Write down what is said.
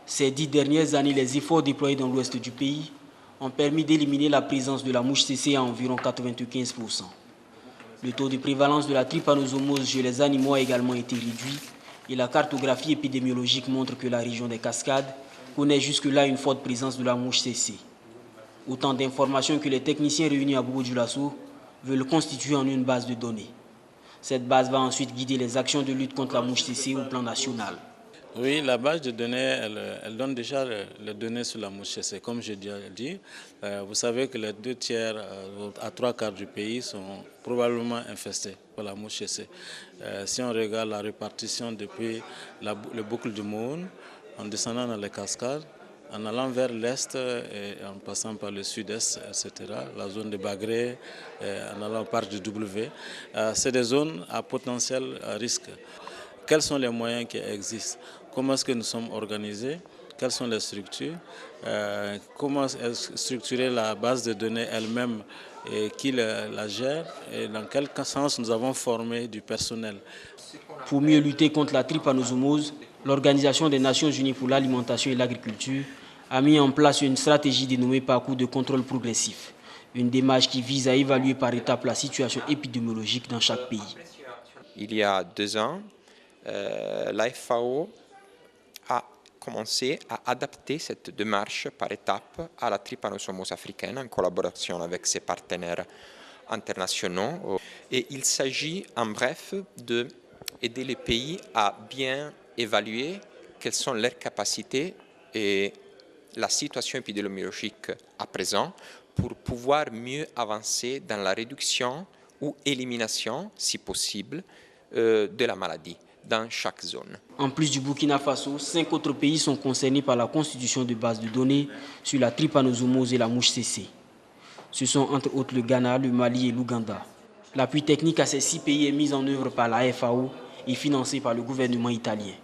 Ces 10 dernières années, les efforts déployés dans l'ouest du pays ont permis d'éliminer la présence de la mouche CC à environ 95%. Le taux de prévalence de la trypanosomose chez les animaux a également été réduit et la cartographie épidémiologique montre que la région des Cascades connaît jusque-là une forte présence de la mouche CC. Autant d'informations que les techniciens réunis à Bobo-Dioulasso veulent constituer en une base de données. Cette base va ensuite guider les actions de lutte contre la mouche CC au plan national. Oui, la base de données, elle donne déjà les données sur la mouche CC. Comme j'ai déjà dit, vous savez que les 2 tiers à 3/4 du pays sont probablement infestés par la mouche CC. Si on regarde la répartition depuis le boucle du Moun, en descendant dans les cascades, en allant vers l'est et en passant par le sud-est, etc., la zone de Bagré, en allant au parc du W, c'est des zones à potentiel risque. Quels sont les moyens qui existent? Comment est-ce que nous sommes organisés? Quelles sont les structures? Comment est structurer la base de données elle-même et qui la gère? Et dans quel sens nous avons formé du personnel? Pour mieux lutter contre la trypanosomose, l'Organisation des Nations Unies pour l'alimentation et l'agriculture a mis en place une stratégie dénommée Parcours de contrôle progressif, une démarche qui vise à évaluer par étapes la situation épidémiologique dans chaque pays. Il y a 2 ans, la FAO a commencé à adapter cette démarche par étapes à la trypanosomose africaine en collaboration avec ses partenaires internationaux. Et il s'agit en bref d'aider les pays à bien évaluer quelles sont leurs capacités et la situation épidémiologique à présent pour pouvoir mieux avancer dans la réduction ou élimination, si possible, de la maladie dans chaque zone. En plus du Burkina Faso, 5 autres pays sont concernés par la constitution de bases de données sur la trypanosomose et la mouche CC. Ce sont entre autres le Ghana, le Mali et l'Ouganda. L'appui technique à ces 6 pays est mis en œuvre par la FAO et financé par le gouvernement italien.